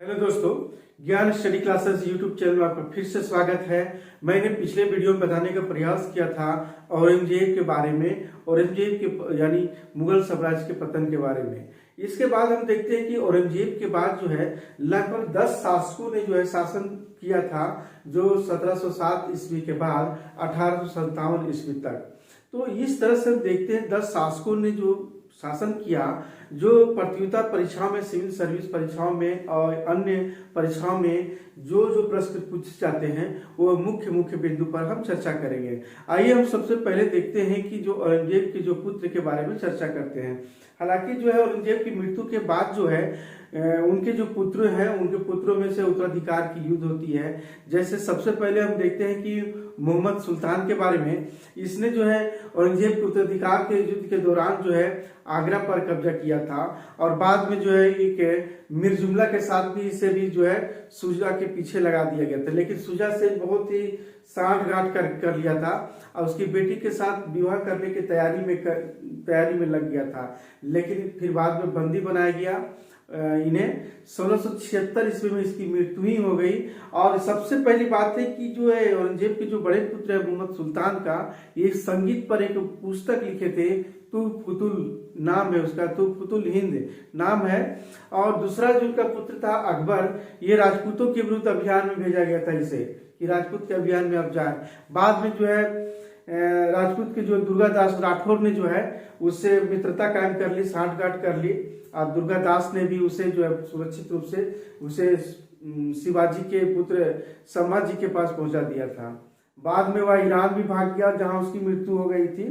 Hello दोस्तों, ज्ञान study classes YouTube channel में आपका फिर से स्वागत है। मैंने पिछले वीडियो में बताने का प्रयास किया था औरंगजेब के बारे में, औरंगजेब के यानी मुगल साम्राज्य के पतन के बारे में। इसके बाद हम देखते हैं कि औरंगजेब के बाद जो है लगभग 10 शासकों ने जो है शासन किया था, जो 1707 ईस्वी के बाद 1857 ईस्वी तक। तो इस तरह से हम देखते हैं 10 शासकों ने जो शासन किया, जो प्रतियोगिता परीक्षाओं में, सिविल सर्विस परीक्षाओं में और अन्य परीक्षाओं में जो जो प्रश्न पूछे जाते हैं वो मुख्य मुख्य बिंदु पर हम चर्चा करेंगे। आइए हम सबसे पहले देखते हैं कि जो औरंगजेब के जो पुत्र के बारे में चर्चा करते हैं। हालांकि जो है औरंगजेब की मृत्यु के बाद जो है उनके जो पुत्र हैं, उनके पुत्रों में से उत्तराधिकार की युद्ध होती है। जैसे सबसे पहले हम देखते हैं कि मोहम्मद सुल्तान के बारे में, इसने जो है औरंगजेब के उत्तराधिकार के युद्ध के दौरान जो है आगरा पर कब्जा किया था, और बाद में जो है एक मीर जुमला के साथ भी इसे भी जो है शुजा के पीछे लगा दिया गया था, लेकिन शुजा से बहुत ही सांठ-गांठ कर लिया था और उसकी बेटी के साथ विवाह करने की तैयारी में लग गया था, लेकिन फिर बाद में बंदी बनाया गया इन्हें। 1676 ईस्वी में इसकी मृत्यु ही हो गई। और सबसे पहली बात है कि जो है औरंगजेब के जो बड़े पुत्र है मोहम्मद सुल्तान का, ये संगीत पर एक पुस्तक लिखे थे, तू फुतुल नाम है उसका, तू फुतुल हिंद नाम है। और दूसरा जो उनका पुत्र था अकबर, ये राजपूतों के विरुद्ध अभियान में भेजा गया था इसे, कि राजपूत के अभियान में अब जाए। बाद में जो है राजपूत के जो दुर्गादास राठौर ने जो है उससे मित्रता कायम कर ली, सांठगांठ कर ली, और दुर्गादास ने भी उसे जो है सुरक्षित रूप से उसे शिवाजी के पुत्र संभाजी के पास पहुंचा दिया था। बाद में वह ईरान भी भाग गया, जहां उसकी मृत्यु हो गई थी।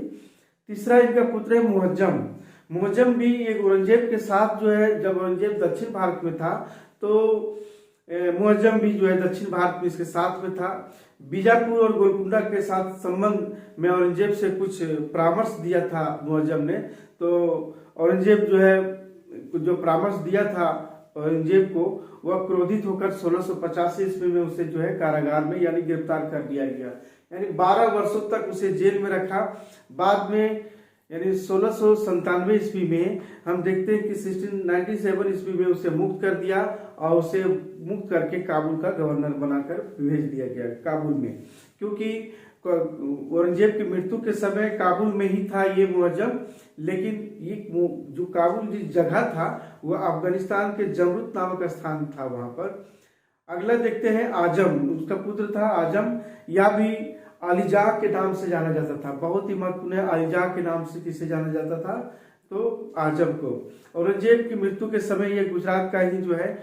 तीसरा इनका पुत्र है मुअज्जम। मुअज्जम भी एक औरंगजेब के साथ जो है, जब औरंगजेब दक्षिण भारत में था तो मुअज्जम भी जो है दक्षिण भारत में इसके साथ में था। बीजापुर और गोलकुंडा के साथ संबंध में औरंगजेब से कुछ परामर्श दिया था मुअज्जम ने। तो औरंगजेब जो है जो परामर्श दिया था औरंगजेब को, वह क्रोधित होकर 1685 ईस्वी में उसे जो है कारागार में यानी गिरफ्तार कर लिया गया, यानी 12 वर्षों तक उसे जेल में रखा। बाद में यानी 1697 ईस्वी में हम देखते हैं कि 1697 ईस्वी में उसे मुक्त कर दिया और उसे मुक्त करके काबुल का गवर्नर बनाकर भेज दिया गया काबुल में, क्योंकि औरंगजेब की मृत्यु के समय काबुल में ही था ये मुअज्जम, लेकिन ये जो काबुल जिस जगह था वह अफगानिस्तान के जमरुद नामक स्थान था वहां पर। अगला देखते हैं आजम, उसका पुत्र था आजम, या भी अलीजाह के नाम से जाना जाता था। बहुत ही महत्वपूर्ण है, अलीजाह के नाम से किसे जाना जाता था, तो आजम को। औरंगजेब की मृत्यु के समय ये गुजरात का ही जो है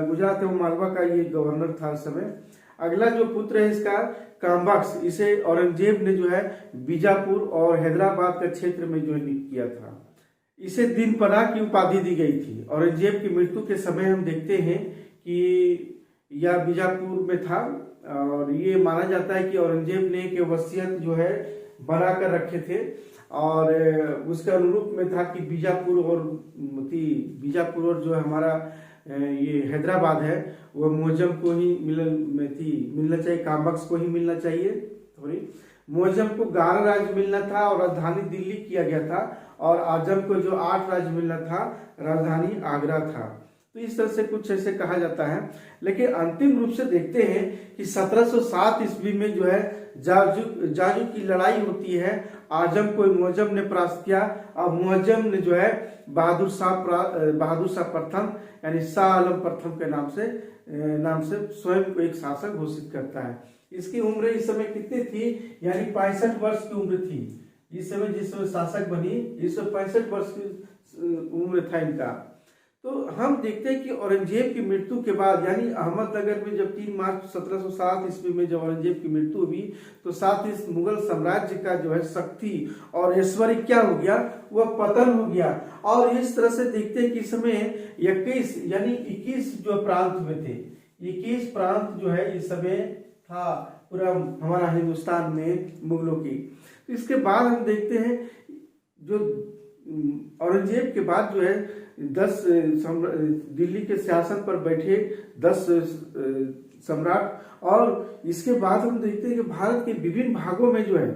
गुजरात एवं मालवा का ये गवर्नर था उस समय। अगला जो पुत्र है इसका कामबख्श, इसे औरंगजेब ने जो है बीजापुर और हैदराबाद के क्षेत्र में जो है नियुक्त किया था। इसे दीनपनाह की उपाधि दी गई थी। औरंगजेब की मृत्यु के समय हम देखते हैं कि यह बीजापुर में था, और ये माना जाता है कि औरंगजेब ने एक वसीयत जो है बना कर रखे थे, और उसके अनुरूप में था कि बीजापुर और जो हमारा ये हैदराबाद है वो मुअज्जम को ही मिलना चाहिए, कामबख्श को ही मिलना चाहिए। मुअज्जम को 11 राज्य मिलना था और राजधानी दिल्ली किया गया था, और आजम को जो 8 राज्य मिलना था, राजधानी आगरा था। तो इस तरह से कुछ ऐसे कहा जाता है। लेकिन अंतिम रूप से देखते हैं कि 1707 ईस्वी में जो है जाजू की लड़ाई होती है। आजम को मुअज्जम ने परास्त किया, और मुअज्जम ने जो है बहादुर शाह प्रथम यानी शाह आलम प्रथम के नाम से स्वयं को एक शासक घोषित करता है। इसकी उम्र इस समय कितनी थी, यानी 65 वर्ष की उम्र थी इस समय, जिस समय शासक बनी, इस समय 65 वर्ष की उम्र था इनका। तो हम देखते हैं कि औरंगजेब की मृत्यु के बाद, यानी अहमदनगर में जब 3 मार्च 1707 ईस्वी में जब औरंगजेब की मृत्यु हुई, तो साथ ही मुगल साम्राज्य का जो है शक्ति और ऐश्वर्य क्या हो गया, वह पतन हो गया। और इस तरह से देखते हैं कि इस समय 21 जो प्रांत में थे, 21 प्रांत जो है इस समय था पूरा हमारा हिंदुस्तान में मुगलों की। तो इसके बाद हम देखते हैं जो औरंगजेब के बाद जो है 10 दिल्ली के शासन पर बैठे 10 सम्राट, और इसके बाद हम देखते हैं कि भारत के विभिन्न भागों में जो है,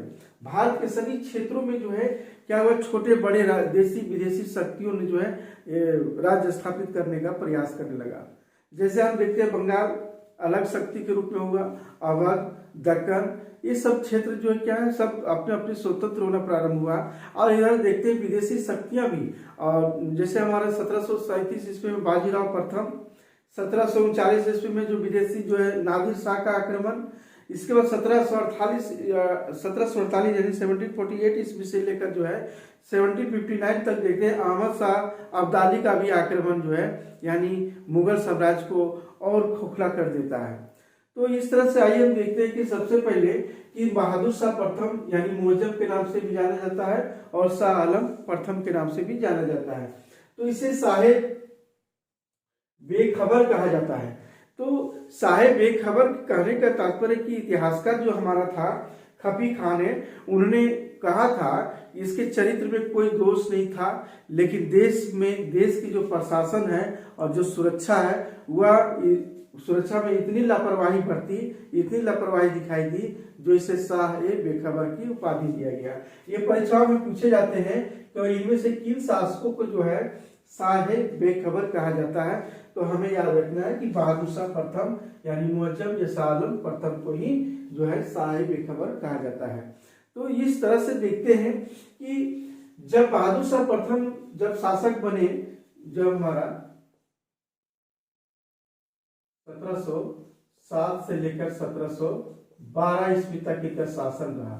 भारत के सभी क्षेत्रों में जो है क्या हुआ, छोटे बड़े देशी विदेशी शक्तियों ने जो है राज्य स्थापित करने का प्रयास करने लगा। जैसे हम देखते हैं बंगाल अलग शक्ति के रूप में हुआ, अवध, दक्कन, ये सब क्षेत्र जो है क्या है, सब अपने अपने स्वतंत्र होना प्रारंभ हुआ। और इधर देखते हैं विदेशी शक्तियां भी, और जैसे हमारा 1737 ईस्वी में बाजीराव प्रथम, 1739 ईस्वी में जो विदेशी जो है नादिर शाह का आक्रमण, इसके बाद 1748 यानी 1748 ईस्वी से लेकर जो है 1759 तक देखते हैं अहमद शाह अब्दाली का भी आक्रमण जो है यानी मुगल साम्राज्य को और खोखला कर देता है। तो इस तरह से आइए हम देखते हैं कि सबसे पहले कि बहादुर शाह प्रथम यानी मुअज्जम के नाम से भी जाना जाता है और शाह आलम प्रथम के नाम से भी जाना जाता है। तो इसे साहेब बेखबर कहा जाता है। तो साहेब बेखबर कहने का तात्पर्य कि इतिहासकार जो हमारा था खफी खान है, उन्होंने कहा था इसके चरित्र में कोई दोष नहीं था, लेकिन देश की जो प्रशासन है और जो सुरक्षा है वह सुरक्षा में इतनी लापरवाही बरती, इतनी लापरवाही दिखाई दी, जो इसे साहेब बेखबर की उपाधि दिया गया। ये परीक्षाओं में पूछे जाते हैं तो इनमें से किन शासकों को जो है साहेब बेखबर कहा जाता है। तो हमें याद रखना है कि बहादुर शाह प्रथम यानी मुअज्जम या शाह आलम प्रथम को ही जो है साहेब बेखबर कहा जाता है। तो इस तरह से देखते हैं कि जब बहादुर शाह प्रथम जब शासक बने, जब हमारा 1707 से लेकर 1712 ईस्वी तक इनका शासन रहा,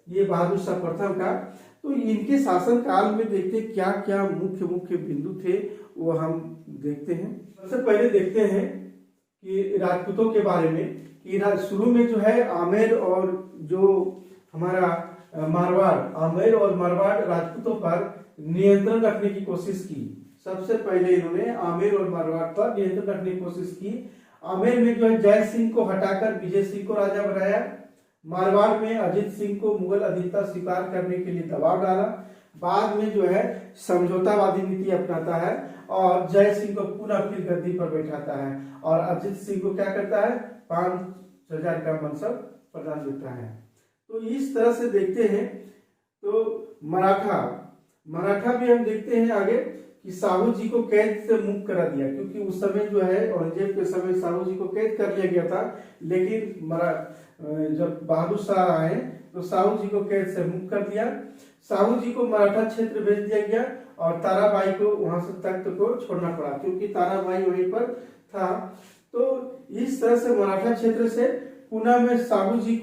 ये बहादुर शाह प्रथम का। तो इनके शासन काल में देखते क्या क्या मुख्य मुख्य बिंदु थे वो हम देखते हैं। सबसे पहले देखते हैं कि राजपूतों के बारे में कि शुरू में जो है आमेर और जो हमारा मारवाड़, आमेर और मारवाड़ राजपूतों पर नियंत्रण रखने की कोशिश की। सबसे पहले इन्होंने आमेर और मारवाड़ पर नियंत्रण रखने की कोशिश की। आमेर में जो है जय सिंह को हटाकर विजय सिंह को राजा बनाया। मारवाड़ में अजीत सिंह को मुगल अधिकता स्वीकार करने के लिए दबाव डाला। बाद में जो है समझौतावादी नीति अपनाता है और जय सिंह को पुनः फिर गद्दी पर बैठाता है और अजीत सिंह को क्या करता है 5,000 का मनसब प्रदान देता है। तो इस तरह से देखते हैं। तो मराठा भी हम देखते हैं आगे कि साहू जी को कैद से मुक्त करा दिया, क्योंकि उस समय जो है औरंगजेब के समय साहू जी को कैद कर लिया गया था, लेकिन जब बहादुर शाह आए तो साहू जी को कैद से मुक्त कर दिया। साहू जी को मराठा क्षेत्र भेज दिया गया और ताराबाई को वहां से तख्त को छोड़ना पड़ा, क्योंकि ताराबाई वहीं पर था। तो इस तरह से मराठा क्षेत्र से पुणे में साहू जी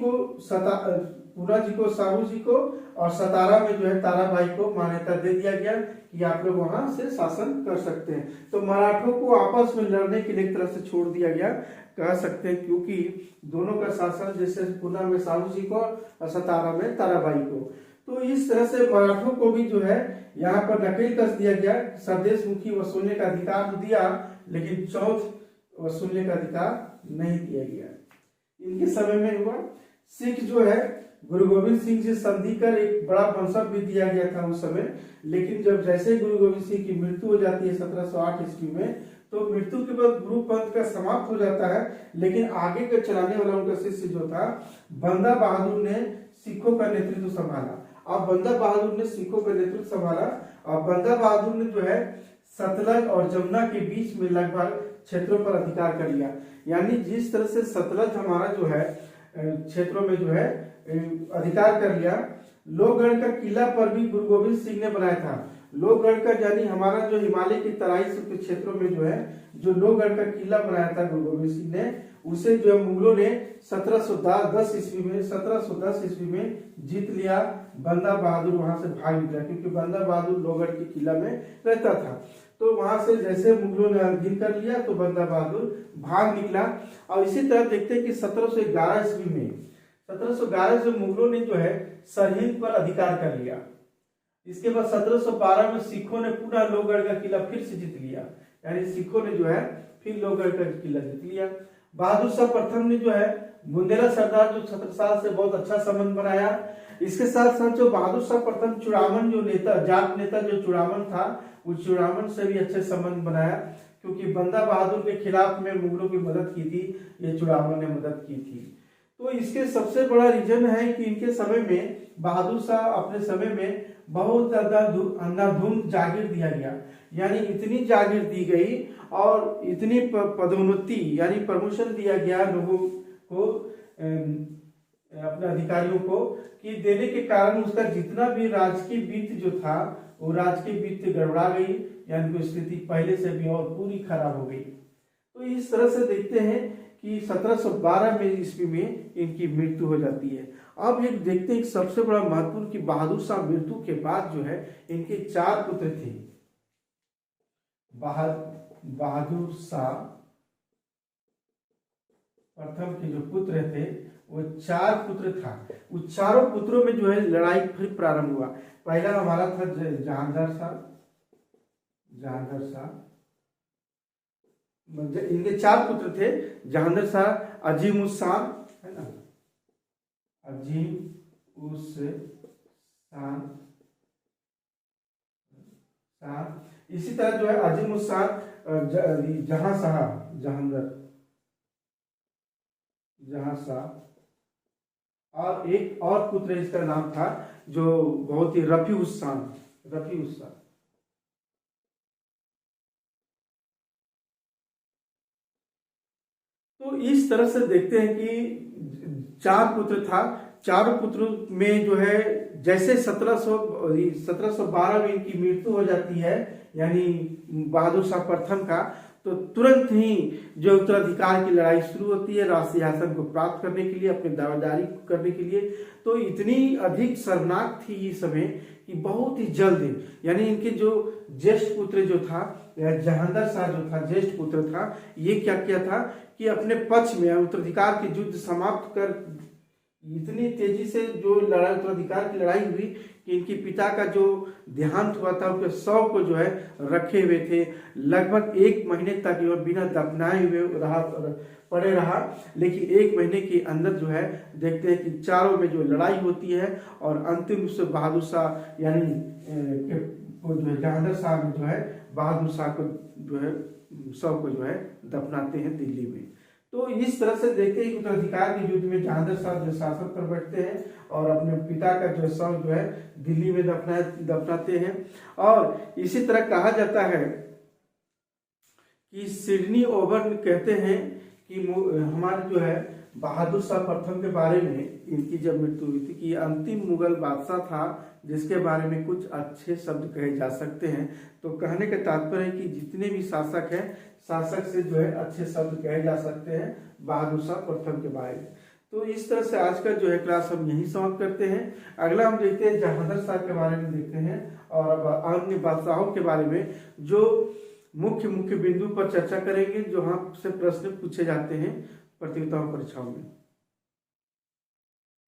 को और सतारा में जो है ताराबाई को मान्यता दे दिया गया कि आप लोग वहां से शासन कर सकते हैं। तो मराठों को आपस में लड़ने के लिए एक तरह से छोड़ दिया गया कह सकते हैं, क्योंकि दोनों का शासन जैसे पुणे में साहू जी को और सतारा में ताराबाई को। तो इस तरह से मराठों को भी जो है यहाँ पर नकेल कस दिया गया। स्वदेश मुखी वसूलने का अधिकार दिया, लेकिन चौथ वसूलने का अधिकार नहीं दिया गया। इनके समय में हुआ सिख जो है गुरु गोविंद सिंह से संधि कर एक बड़ा मनसब भी दिया गया था उस समय, लेकिन जब जैसे गुरु गोविंद सिंह की मृत्यु हो जाती है 1708 ईस्वी में, तो मृत्यु के बाद गुरु पंथ का समाप्त हो जाता है। लेकिन आगे के चलाने वाला उनका शिष्य जो था बंदा बहादुर ने सिखों का नेतृत्व संभाला। अब बंदा बहादुर ने सिखों का नेतृत्व संभाला और बंदा बहादुर ने जो है सतलज और जमुना के बीच में लगभग क्षेत्रों पर अधिकार कर लिया। यानी जिस तरह से सतलज हमारा जो है क्षेत्रों में जो है अधिकार कर लिया। लोहगढ़ का किला पर भी गुरु गोविंद सिंह ने बनाया था। लोहगढ़ का यानी हमारा जो हिमालय की तराई के क्षेत्रों में जो है जो लोहगढ़ का किला बनाया था गुरु गोविंद सिंह ने, उसे जो है मुगलों ने 1710 ईस्वी में जीत लिया। बंदा बहादुर वहां से भाग निकला, क्योंकि बंदा बहादुर लोहगढ़ के किला में रहता था। तो वहां से जैसे मुगलों ने अधीन कर लिया तो बंदा बहादुर भाग निकला। और इसी तरह देखते हैं कि 1711 ईस्वी में मुगलों ने जो है सरहिंद पर अधिकार कर लिया। इसके बाद 1712 में सिखों ने पुनः लोहगढ़ का किला फिर से जीत लिया, यानी सिखों ने जो है फिर लोहगढ़ का किला जीत लिया। बहादुर शाह प्रथम ने जो है बुंदेला सरदार जो छत्रसाल से बहुत अच्छा संबंध बनाया। इसके साथ साथ जो बहादुर शाह प्रथम चुड़ामन जो नेता जाट नेता जो चुड़ामन था, उस चुड़ामन से भी अच्छे संबंध बनाया, क्योंकि बंदा बहादुर के खिलाफ में मुगलों की मदद की थी, ये चुड़ामन ने मदद की थी। तो इसके सबसे बड़ा रीजन है कि इनके समय में बहादुर शाह अपने समय में बहुत ज्यादा अंधाधुंध जागीर दिया गया, यानी इतनी जागीर दी गई और इतनी पदोन्नति यानी प्रमोशन दिया गया लोगों को, अपने अधिकारियों को, कि देने के कारण उसका जितना भी राजकीय वित्त जो था वो राजकीय वित्त गड़बड़ा गई, यानी कोई स्थिति पहले से भी और पूरी खराब हो गई। तो इस तरह से देखते हैं कि 1712 में ईस्वी में इनकी मृत्यु हो जाती है। अब एक देखते हैं सबसे बड़ा महत्वपूर्ण कि बहादुर शाह मृत्यु के बाद जो है इनके 4 पुत्र थे। बहादुर शाह प्रथम के जो पुत्र थे वो 4 पुत्र था। उस चारों पुत्रों में जो है लड़ाई फिर प्रारंभ हुआ। पहला हमारा था जहांगीर शाह। इनके 4 पुत्र थे, जहांगीर शाह, अजीम उस शान, है ना, अजीम उस शान, इसी तरह जो है अजीम उस शान, जहां शाह, और एक और पुत्र इसका नाम था जो बहुत ही रफी उस शान। तो इस तरह से देखते हैं कि 4 पुत्र था। चारों पुत्रों में जो है जैसे 1712 में इनकी मृत्यु हो जाती है, यानी बहादुर शाह प्रथम का, तो तुरंत ही जो उत्तराधिकार की लड़ाई शुरू होती है राष्ट्रीय सिंहासन को प्राप्त करने के लिए, अपनी दावेदारी करने के लिए। तो इतनी अधिक शर्मनाक थी ये समय कि बहुत ही जल्द, यानी इनके जो ज्येष्ठ पुत्र जो था जहांगीर शाह जो था ज्येष्ठ पुत्र था, ये क्या किया था कि अपने पक्ष में उत्तराधिकार की युद्ध समाप्त कर इतनी तेजी से जो लड़ाई उत्तराधिकार की लड़ाई हुई कि इनके पिता का जो देहांत हुआ था उसके शव को जो है रखे हुए थे। लगभग 1 महीने तक यह बिना दफनाए हुए पड़े रहा। लेकिन 1 महीने के अंदर जो है देखते हैं कि चारों में जो लड़ाई होती है और अंतिम रूप से बहादुर शाह यानी जो है जहांगीर शाह में जो है बहादुर शाह को जो है शव को जो है दफनाते हैं दिल्ली में। तो इस तरह से देखते हैं कि उत्तराधिकार के युद्ध में जहांगीर शाह जो शासन पर बैठते हैं और अपने पिता का जो शव जो है दिल्ली में दफनाते हैं। और इसी तरह कहा जाता है कि सिडनी ओवन कहते हैं कि हमारे जो है बहादुर शाह प्रथम के बारे में, इनकी जब मृत्यु हुई थी, कि अंतिम मुगल बादशाह था जिसके बारे में कुछ अच्छे शब्द कहे जा सकते हैं। तो कहने का तात्पर्य है कि जितने भी शासक हैं, शासक से जो है अच्छे शब्द कहे जा सकते हैं बहादुर शाह प्रथम के बारे में। तो इस तरह से आज का जो है क्लास हम यही समाप्त करते हैं। अगला हम देखते हैं जहांगीर शाह के बारे में देखते हैं और अन्य बादशाहों के बारे में जो मुख्य बिंदु पर चर्चा करेंगे, जो हमसे प्रश्न पूछे जाते हैं प्रतियोगिताओं परीक्षाओं में।